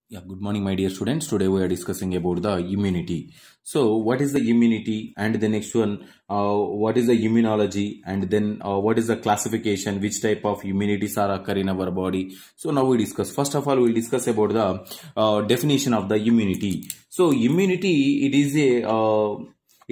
Yeah, good morning, my dear students. Today we are discussing about the immunity. So, what is the immunity? And the next one, what is the immunology? And then, what is the classification? Which type of immunities are occur in our body? So, now we discuss. First of all, we will discuss about the definition of the immunity. So, immunity it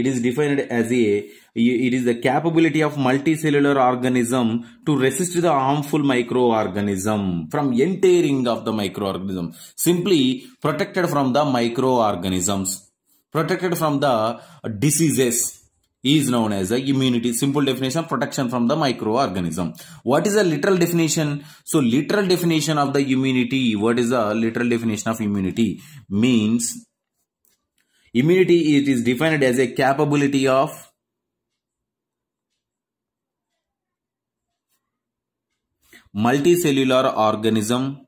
is defined as it is the capability of multicellular organism to resist the harmful microorganism from entering of the microorganism. Simply protected from the microorganisms, protected from the diseases is known as the immunity. Simple definition: protection from the microorganism. What is the literal definition? So literal definition of the immunity. What is the literal definition of immunity? Means immunity, it is defined as a capability of multicellular organism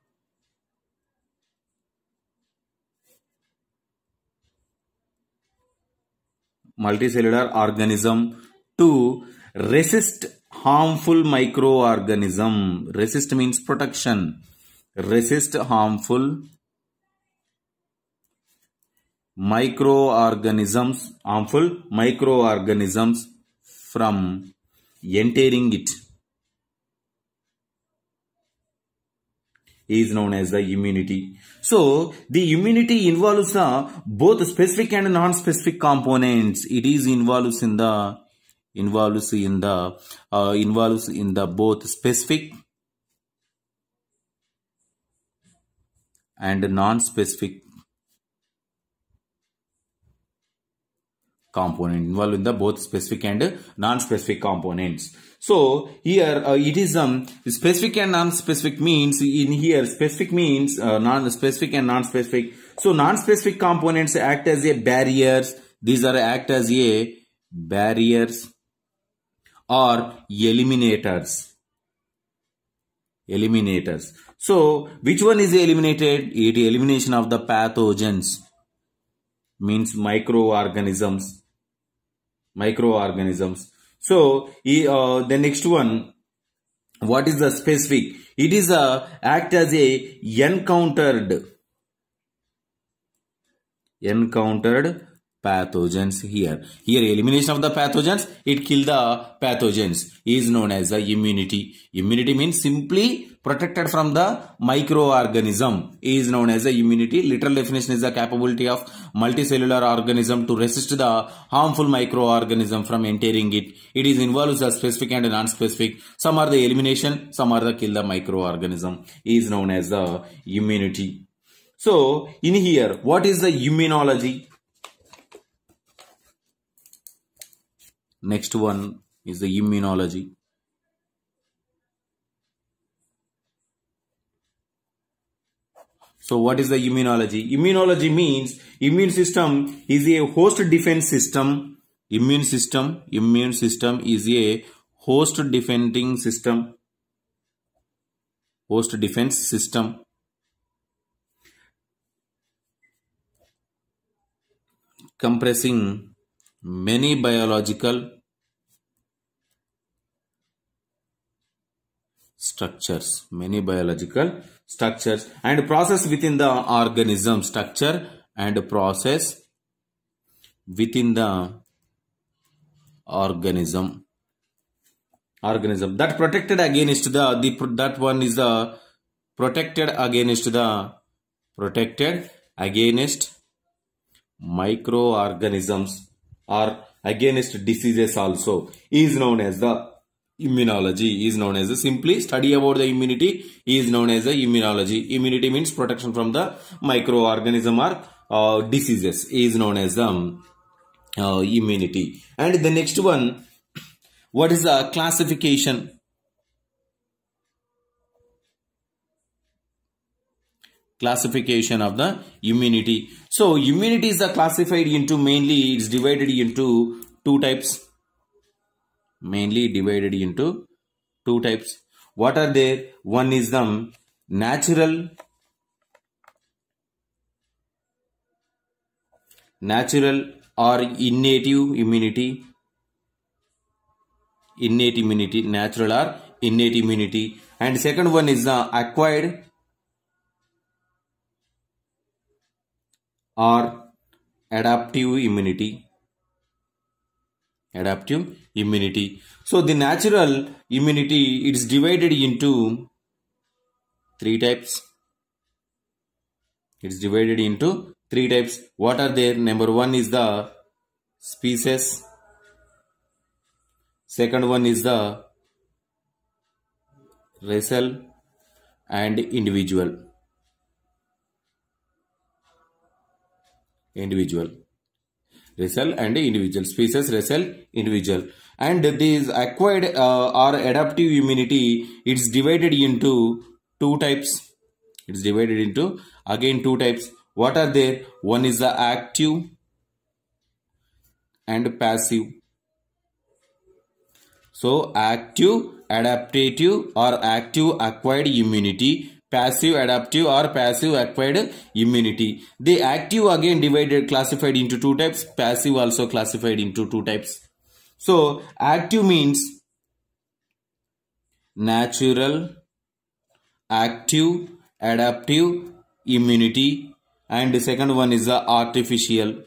to resist harmful microorganism. Resist means protection. Resist harmful microorganisms from entering it is known as the immunity. So the immunity involves the both specific and non-specific components. It is involves in the both specific and non-specific component, involved in the both specific and non-specific components. So here it is specific and non-specific means, in here specific means non-specific and non-specific. So non-specific components act as a barriers. These are act as a barriers or eliminators. So which one is eliminated? It elimination of the pathogens, means microorganisms. So the next one, what is the specific? It is act as a encountered pathogens. Here elimination of the pathogens, it kill the pathogens, is known as the immunity. Immunity means simply protected from the microorganism, is known as the immunity. Literal definition is the capability of multicellular organism to resist the harmful microorganism from entering it. It is involves the specific and non-specific. Some are the elimination, some are the kill the microorganism, is known as the immunity. So in here, what is the immunology? Next one is the immunology. So what is the immunology? Immunology means immune system is a host defense system. Immune system is a host defense system compressing many biological structures and process within the organism. Structure and process within the organism that protected against that one is the protected against microorganisms or against diseases also, is known as the immunology. Is known as the simply study about the immunity is known as the immunology. Immunity means protection from the microorganism or diseases, is known as the immunity. And the next one, what is the classification? Classification of the immunity. So immunity is classified into, mainly it's divided into two types. What are they? One is the natural or innate immunity. Natural or innate immunity. And second one is the acquired or adaptive immunity. Adaptive immunity. So the natural immunity, it's divided into three types. It's divided into three types. What are there? Number one is the species. Second one is the racial and individual. Racial and individual. Species, racial, individual. And these acquired or adaptive immunity, it's divided into two types. It's divided into again two types. What are there? One is the active and passive. So active adaptive or active acquired immunity, passive adaptive or passive acquired immunity. The active again divided, classified into two types, passive also classified into two types. So active means natural, active, adaptive immunity, and the second one is the artificial.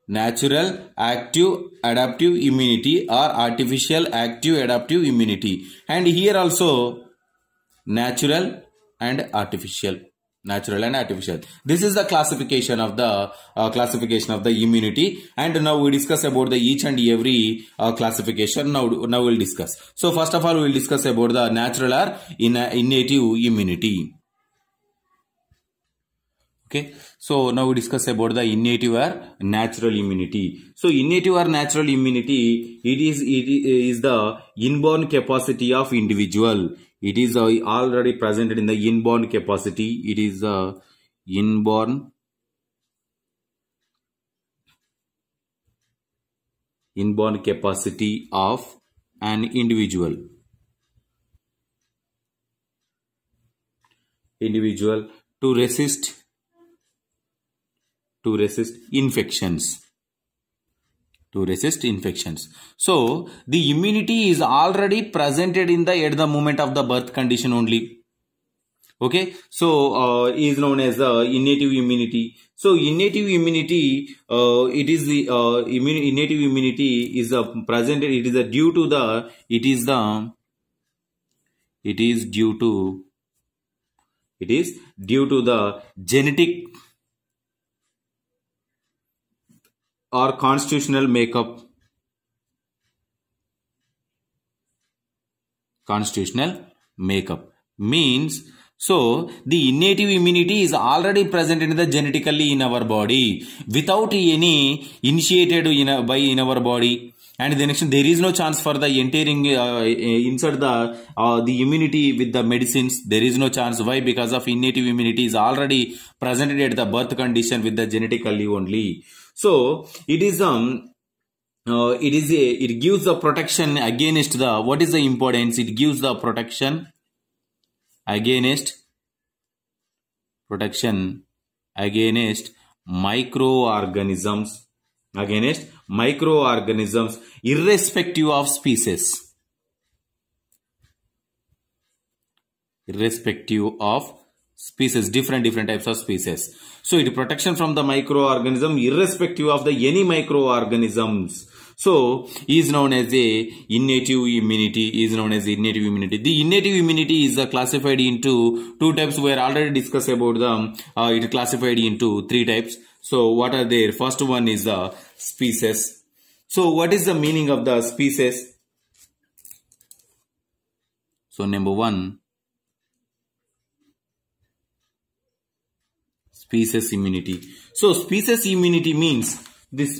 Natural, active, adaptive immunity or artificial, active, adaptive immunity. And here also natural and artificial. Natural and artificial. This is the classification of the immunity. And now we discuss about the each and every classification. Now we'll discuss. So first of all, we'll discuss about the natural or innate immunity. Okay, so now we discuss about the innate or natural immunity. So innate or natural immunity, it is the inborn capacity of individual. It is already present in the inborn capacity. It is inborn capacity of an individual to resist infections. So the immunity is already presented in at the moment of the birth condition only. Okay, so is known as the innate immunity. So innate immunity, it is the innate immunity is presented. It is due to the genetic or constitutional makeup. Means, so the innate immunity is already present in the genetically in our body without any initiated in our body. And the next, there is no chance for the entering insert the immunity with the medicines. There is no chance. Why? Because of innate immunity is already presented at the birth condition with the genetically only. So it is it gives the protection against the, what is the importance? It gives the protection against microorganisms, irrespective of species. Different types of species. So it protection from the microorganism irrespective of the any microorganisms. So is known as a innate immunity. The innate immunity is classified into two types. We are already discussed about them. It classified into three types. So what are there? First one is the species. So what is the meaning of the species? So number one, species immunity. So species immunity means, it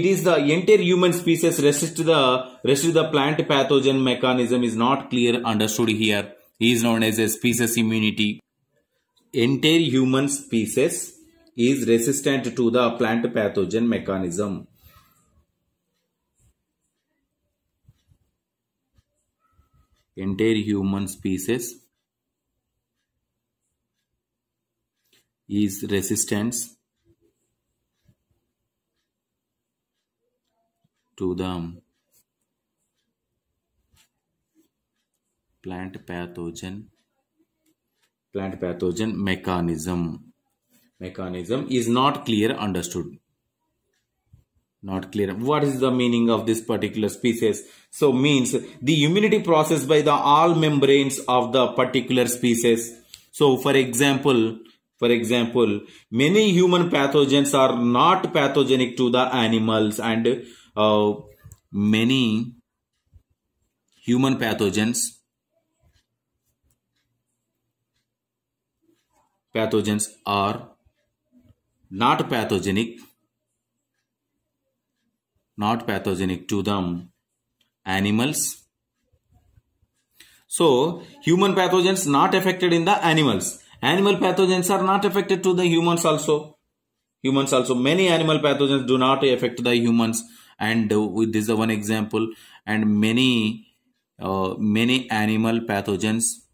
is the entire human species resist to the plant pathogen mechanism is not clear understood here. Is known as a species immunity. Entire human species is resistant to the plant pathogen mechanism. Entire human species is resistant to the plant pathogen Plant pathogen mechanism is not clear, understood. Not clear. What is the meaning of this particular species? So means the immunity process by the all membranes of the particular species. So for example, many human pathogens are not pathogenic to the animals, and many human pathogens are not pathogenic to the animals. So human pathogens not affected in the animals. Animal pathogens are not affected to the humans also. Many animal pathogens do not affect the humans, and with this is one example. And many animal pathogens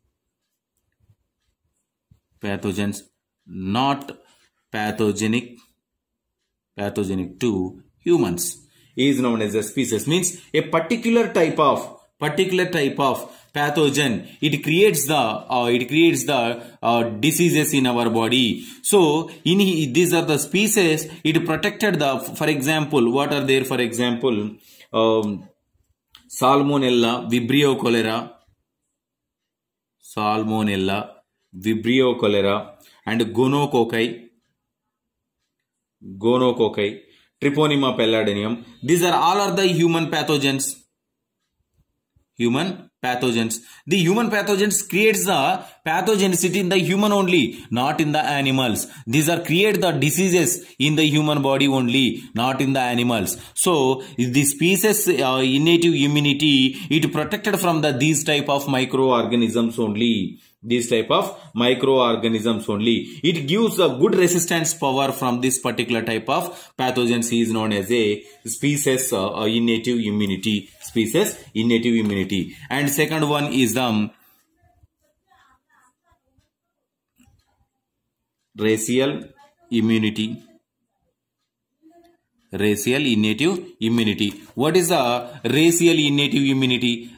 not pathogenic to humans is known as a species. Means a particular type of pathogen, it creates the diseases in our body. So these are the species, it protected the, for example, what are there? For example, Salmonella, Vibrio cholera, and gonococci, Treponema pallidinium. These are all are the human pathogens. The human pathogens creates the pathogenicity in the human only, not in the animals. These are create the diseases in the human body only, not in the animals. So the species innate immunity, it protected from these type of microorganisms only. It gives a good resistance power from this particular type of pathogens is known as a species innate immunity. And second one is the racial innate immunity. What is the racial innate immunity?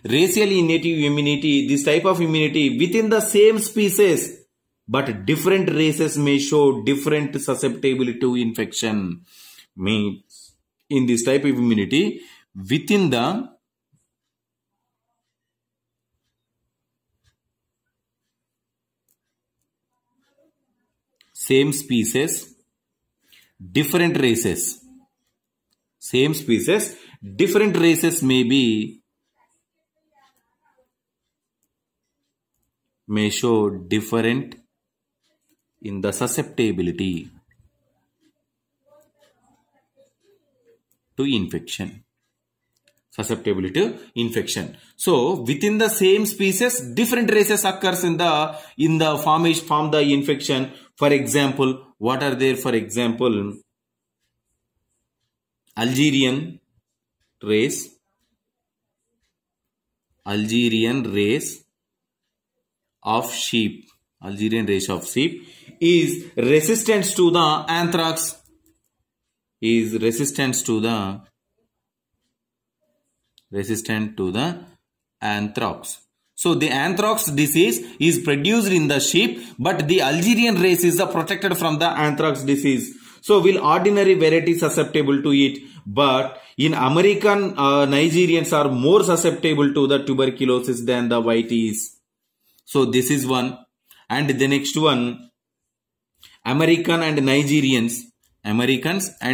This type of immunity within the same species, but different races may show different susceptibility to infection. Means in this type of immunity within the same species, different races. May show different in the susceptibility to infection. So within the same species, different races occurs in the form the infection. For example, what are there? For example, Algerian race of sheep is resistant to the anthrax. So the anthrax disease is produced in the sheep, but the Algerian race is protected from the anthrax disease. So will ordinary variety susceptible to it, but in American Nigerians are more susceptible to the tuberculosis than the whites. So this is one. And the next one, Americans and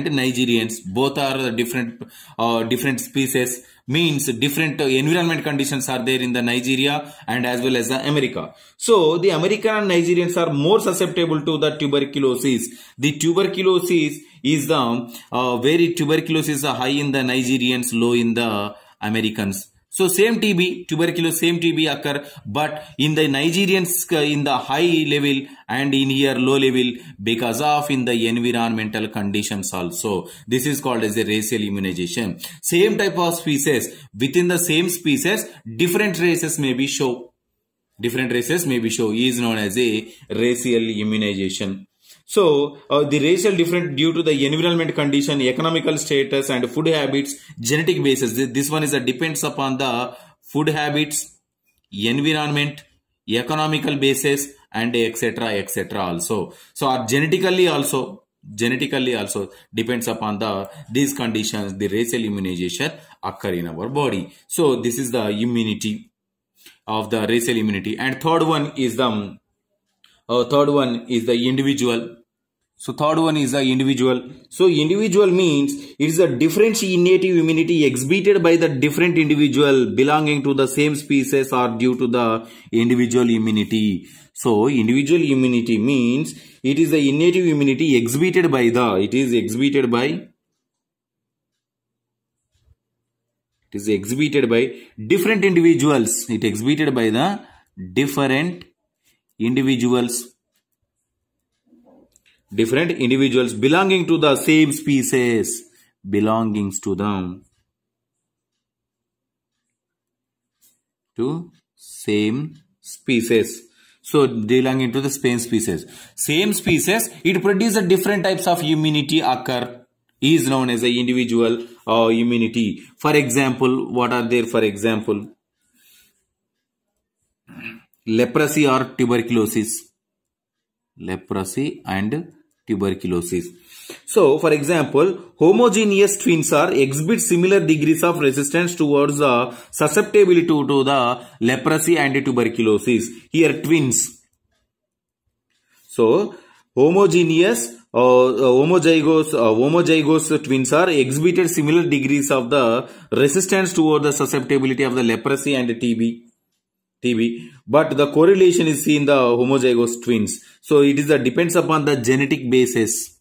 Nigerians both are different species. Means different environment conditions are there in the Nigeria and as well as the America. So the American and Nigerians are more susceptible to the tuberculosis. The tuberculosis is tuberculosis is high in the Nigerians, low in the Americans. So same TB occur, but in the Nigerians in the high level and in here low level because of in the environmental conditions also. This is called as a racial immunization. Same type of species, within the same species, different races may be show is known as a racial immunization. So the racial different due to the environment condition, economical status and food habits, genetic basis. This one is depends upon the food habits, environment, economical basis and etc also. So our genetically also depends upon these conditions, the racial immunization occur in our body. So this is the immunity of the racial immunity. And third one is the individual. So third one is the individual. So individual means it is a different innate immunity exhibited by the different individual belonging to the same species or due to the individual immunity. So individual immunity means it is the innate immunity exhibited by different individuals. It exhibited by the different individuals belonging to the same species, So belonging to the same species. It produces different types of immunity occur, is known as the individual immunity. For example, what are there? For example, leprosy or tuberculosis. Leprosy and tuberculosis. So, for example, homogeneous twins exhibit similar degrees of resistance towards the susceptibility to the leprosy and tuberculosis. Here, twins. So, homozygous twins are exhibited similar degrees of the resistance toward the susceptibility of the leprosy and TB. But the correlation is seen in the homozygous twins. So it is depends upon the genetic basis.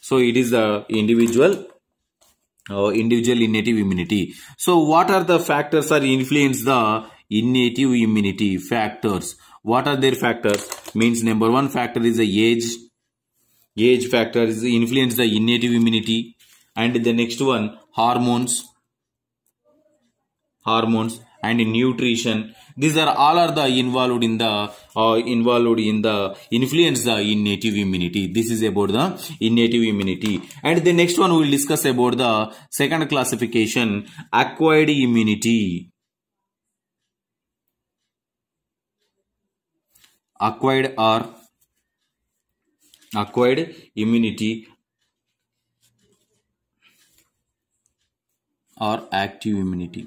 So it is the individual innate immunity. So what are the factors that influence the innate immunity? Factors. What are their factors? Means number one factor is the age. Age factor is influence the innate immunity. And the next one, hormones and nutrition. These are all involved in the influence the innate immunity. This is about the innate immunity. And the next one we will discuss about the second classification, acquired immunity. Acquired immunity or active immunity.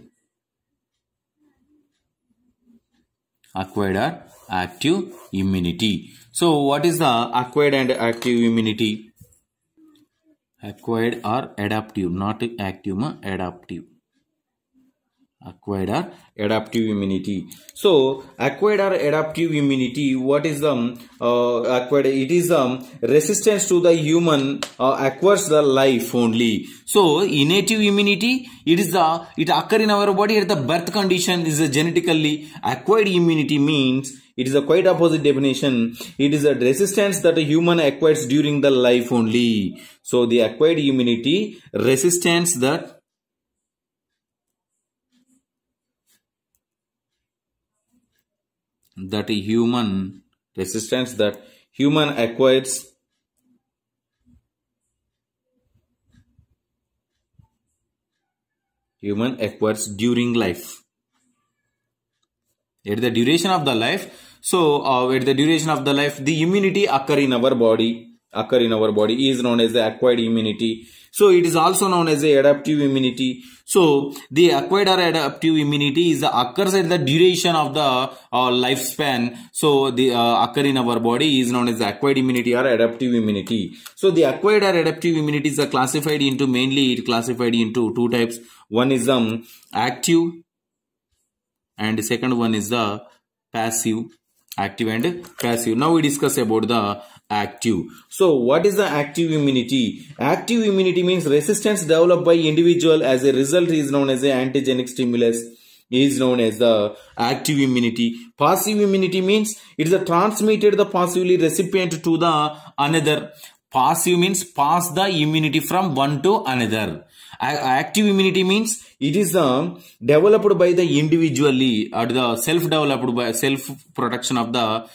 Acquired or active immunity. So what is the acquired and active immunity? Acquired or adaptive, not active, adaptive. Acquired or adaptive immunity. So acquired or adaptive immunity, what is the acquired? It is resistance to the human acquires the life only. So innate immunity, it occur in our body at the birth condition, is genetically. Acquired immunity means it is a quite opposite definition. It is a resistance that a human acquires during the life only. So the acquired immunity, resistance that human acquires during life. At the duration of the life, the immunity occur in our body is known as the acquired immunity. So it is also known as the adaptive immunity. So the acquired or adaptive immunity occurs at the duration of the lifespan. So the occur in our body is known as the acquired immunity or adaptive immunity. So the acquired or adaptive immunities are classified into two types. One is active and the second one is the passive. Active and passive. Now we discuss about the active. So what is the active immunity? Active immunity means resistance developed by individual as a result is known as the antigenic stimulus, is known as the active immunity. Passive immunity means it is transmitted the passively recipient to the another. Passive means pass the immunity from one to another. Active immunity means it is developed by the individually or the self-developed by self-protection of the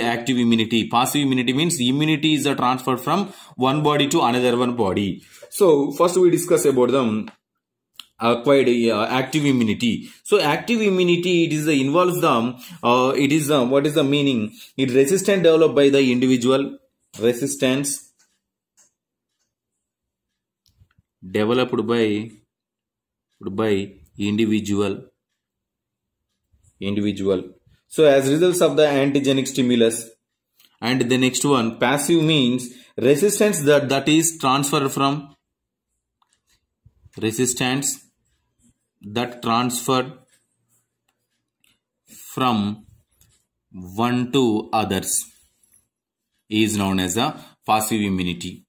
active immunity. Passive immunity means the immunity is transferred from one body to another one body. So first we discuss about the acquired active immunity. So active immunity, it is the involves the what is the meaning? It resistance developed by the individual, resistance developed by individual. So as results of the antigenic stimulus. And the next one, passive means resistance that is transferred from one to others is known as a passive immunity.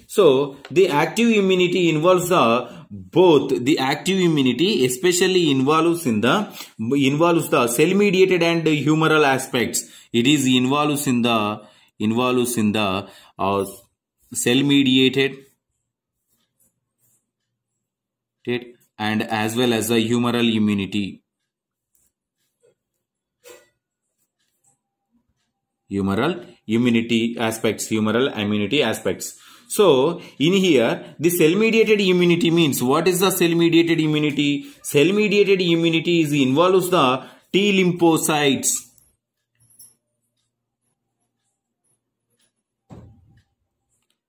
So the active immunity involves the active immunity especially involves the cell mediated and humoral aspects. It is involves in the cell mediated and as well as the humoral immunity. Humoral immunity aspects. So in here, the cell mediated immunity means, what is the cell mediated immunity? Cell mediated immunity involves the T lymphocytes.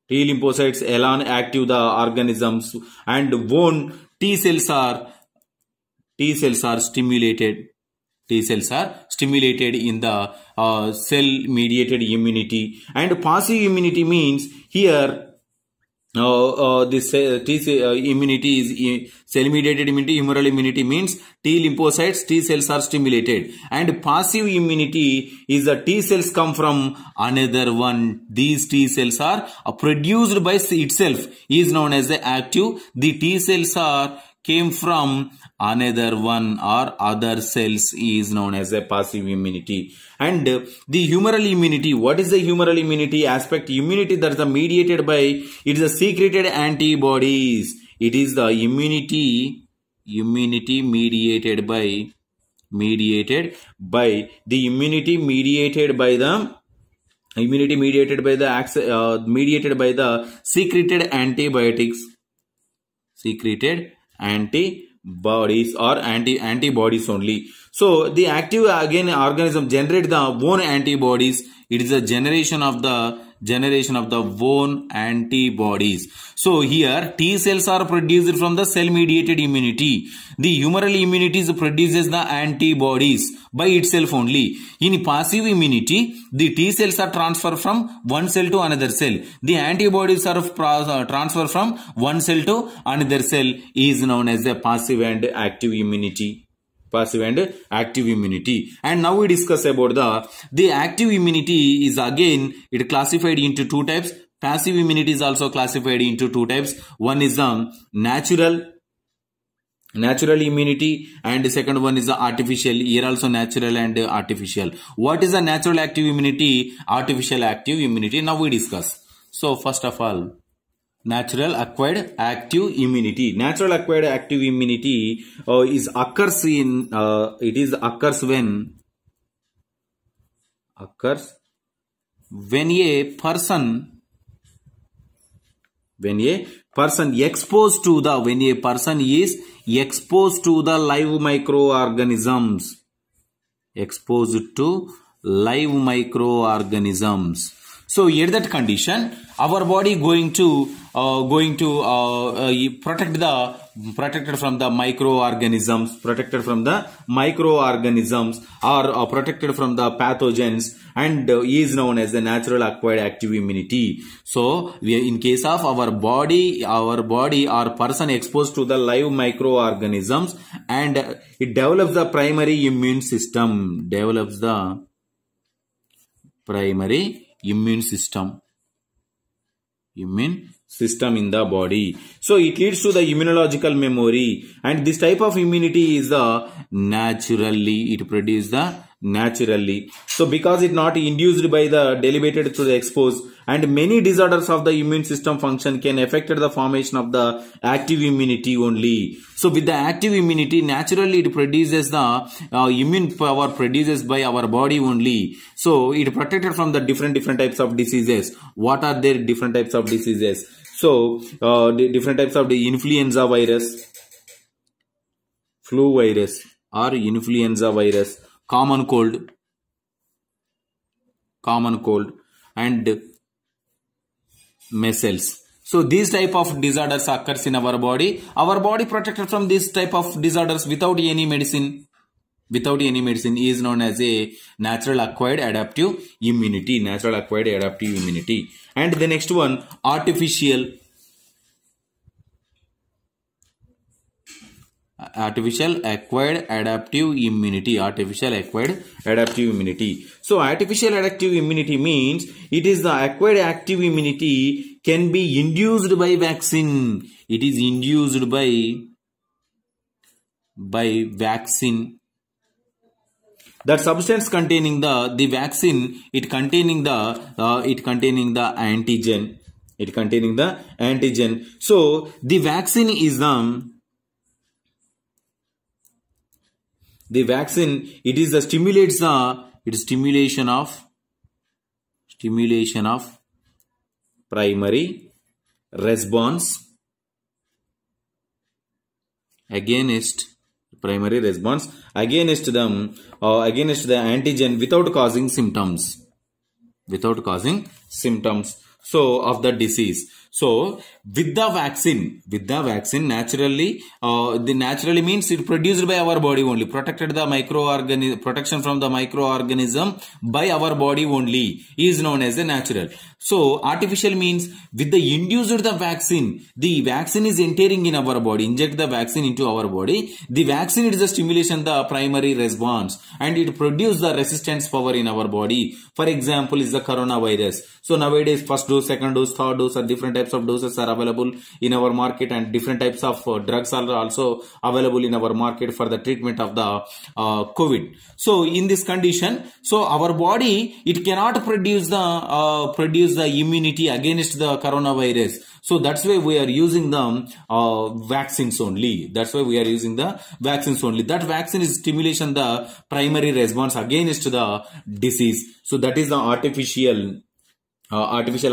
T lymphocytes alone active the organisms, and when T cells are stimulated. T cells are stimulated in the cell mediated immunity. And passive immunity means here this immunity is cell mediated immunity. Humoral immunity means T lymphocytes, T cells are stimulated, and passive immunity is the T cells come from another one. These T cells are produced by itself, is known as the active. The T cells came from another one or other cells is known as a passive immunity. And the humoral immunity, what is the humoral immunity aspect? Immunity that is mediated by, it is a secreted antibodies. It is the immunity mediated by the secreted antibodies or antibodies only. So the active again organism generate the own antibodies. It is a generation of the own antibodies. So here T cells are produced from the cell mediated immunity. The humoral immunity produces the antibodies by itself only. In passive immunity, the T cells are transferred from one cell to another cell. The antibodies are transferred from one cell to another cell is known as the passive and active immunity. And now we discuss about the active immunity is again it classified into two types. Passive immunity is also classified into two types. One is natural immunity, and the second one is the artificial. Here also natural and artificial. What is the natural active immunity? Artificial active immunity. Now we discuss. So first of all, natural acquired active immunity. Natural acquired active immunity occurs when a person is exposed to the live microorganisms. So here that condition, our body going to protected from the microorganisms, or protected from the pathogens, and is known as the natural acquired active immunity. So in case of our body or person exposed to the live microorganisms, and it develops the primary immune system, immune system in the body. So it leads to the immunological memory, and this type of immunity is naturally. So because it not induced by the delivered to the exposed, and many disorders of the immune system function can affect the formation of the active immunity only. So with the active immunity, naturally it produces the immune power produced by our body only. So it protected from the different types of diseases. What are their different types of diseases? So the different types of the influenza virus, flu virus or influenza virus, common cold, and measles. So these type of disorders occurs in our body. Our body protected from this type of disorders without any medicine. Is known as a natural acquired adaptive immunity. And the next one, artificial acquired adaptive immunity. So artificial adaptive immunity means it is the acquired active immunity can be induced by vaccine. It is induced by vaccine. That substance containing the vaccine, it containing the antigen. So the vaccine is the vaccine, it is the stimulation of primary response against the antigen without causing symptoms so of the disease. So with the vaccine naturally means it produced by our body only, protection from the microorganism by our body only is known as a natural. So artificial means with the induced the vaccine is entering in our body, inject the vaccine into our body. The vaccine is the stimulation the primary response and it produces the resistance power in our body. For example is the coronavirus. So nowadays first dose, second dose, third dose or different types of doses are available in our market, and different types of drugs are also available in our market for the treatment of the COVID. So in this condition, so our body, it cannot produce the immunity against the coronavirus. So that's why we are using the vaccines only. That vaccine is stimulation the primary response against the disease. So that is the artificial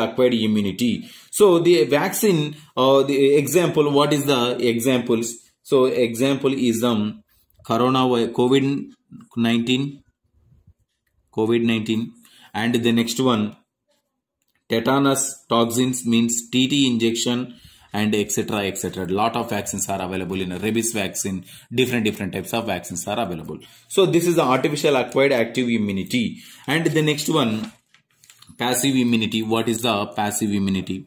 acquired immunity. So the vaccine, the example, what is the examples? So example is COVID-19, and the next one, tetanus toxins means TT injection, and etc. Lot of vaccines are available in a rabies vaccine. Different types of vaccines are available. So this is the artificial acquired active immunity. And the next one, passive immunity. What is the passive immunity?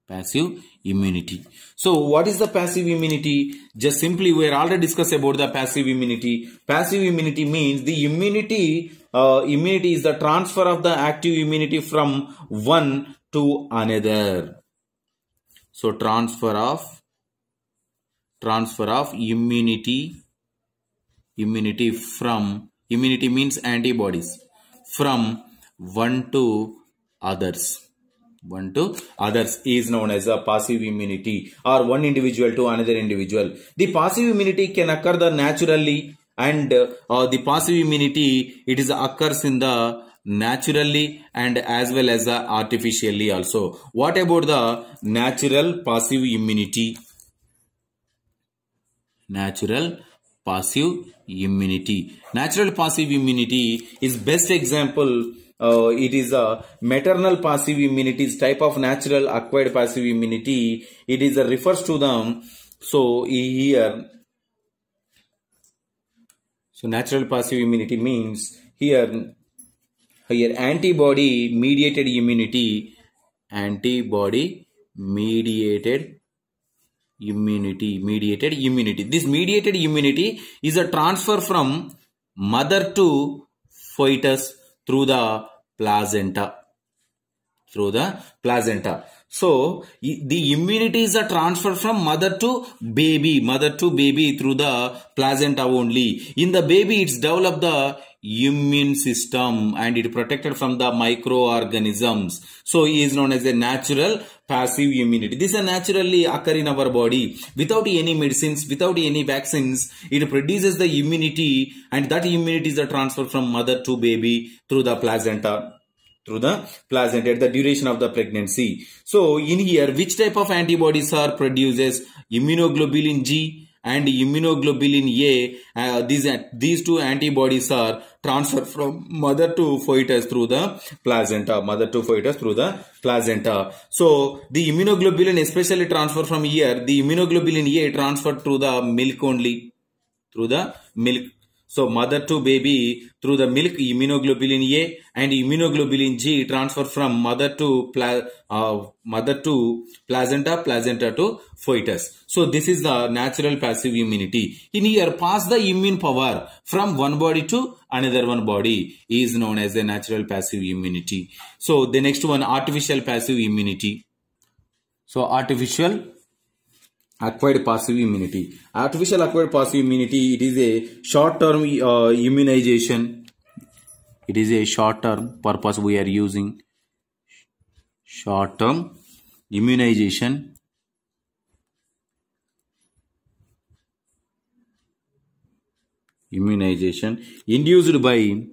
Passive immunity. So what is the passive immunity? Just simply we are already discussed about the passive immunity. Passive immunity means the immunity is the transfer of the active immunity from one to another. So transfer of immunity means antibodies from one to others. Is known as a passive immunity, or one individual to another individual. The passive immunity can occur naturally, and the passive immunity occurs in the naturally and as well as artificially also. What about the natural passive immunity? Natural passive immunity is best example. It is a maternal passive immunity, type of natural acquired passive immunity. It is refers to them. So here, so natural passive immunity means here antibody mediated immunity. This mediated immunity is a transfer from mother to fetus through the placenta. So the immunity is a transfer from mother to baby through the placenta only. In the baby, it's developed the immune system and it protected from the microorganisms. So it is known as a natural passive immunity. This is naturally occur in our body without any medicines, without any vaccines. It produces the immunity, and that immunity is a transfer from mother to baby through the placenta at the duration of the pregnancy. So in here, which type of antibodies are produces? Immunoglobulin G and immunoglobulin A. These two antibodies are transferred from mother to fetus through the placenta. So the immunoglobulin especially transferred from here. The immunoglobulin A transferred through the milk only. So mother to baby through the milk, immunoglobulin A, and immunoglobulin G transfer from mother to placenta to fetus. So this is the natural passive immunity. In here, pass the immune power from one body to another one body is known as the natural passive immunity. So the next one, artificial passive immunity. So artificial acquired passive immunity. Artificial acquired passive immunity, it is a short-term immunization. It is a short-term purpose we are using. Short-term immunization. Induced by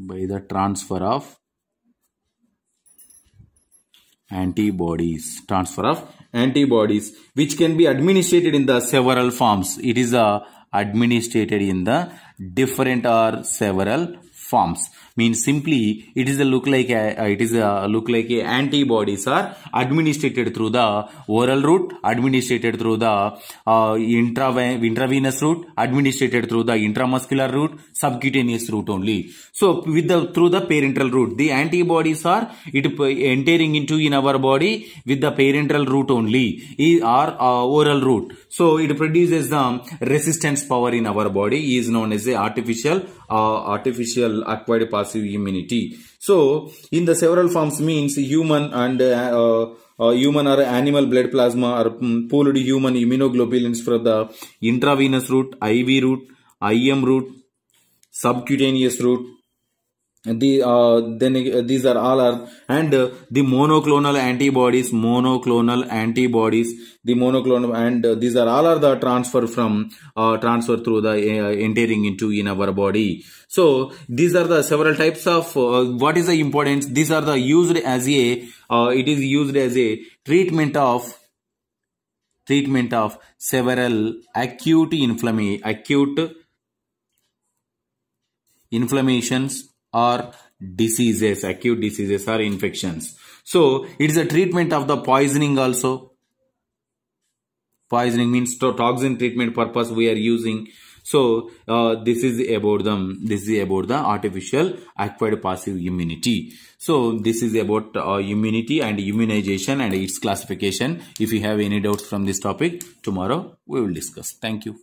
the transfer of antibodies, which can be administered in the several forms. It is administered in the different or several forms. Means simply it is a look like antibodies are administered through the oral route, administered through the intravenous route, administered through the intramuscular route, subcutaneous route only. So through the parenteral route, the antibodies are entering into in our body with the parenteral route only or oral route. So it produces the resistance power in our body is known as the artificial acquired passive immunity. So in the several forms means human or animal blood plasma or pooled human immunoglobulins from the intravenous route, IV route, IM route, subcutaneous route. These are all are, and the monoclonal antibodies, and these are all are the transfer through the entering into in our body. So these are the several types of what is the importance? These are the used as a it is used as a treatment of several acute inflammations or diseases, acute diseases or infections. So it is a treatment of the poisoning also. Poisoning means toxin treatment purpose we are using. So this is about the artificial acquired passive immunity. So this is about immunity and immunization and its classification. If you have any doubts from this topic, tomorrow we will discuss. Thank you.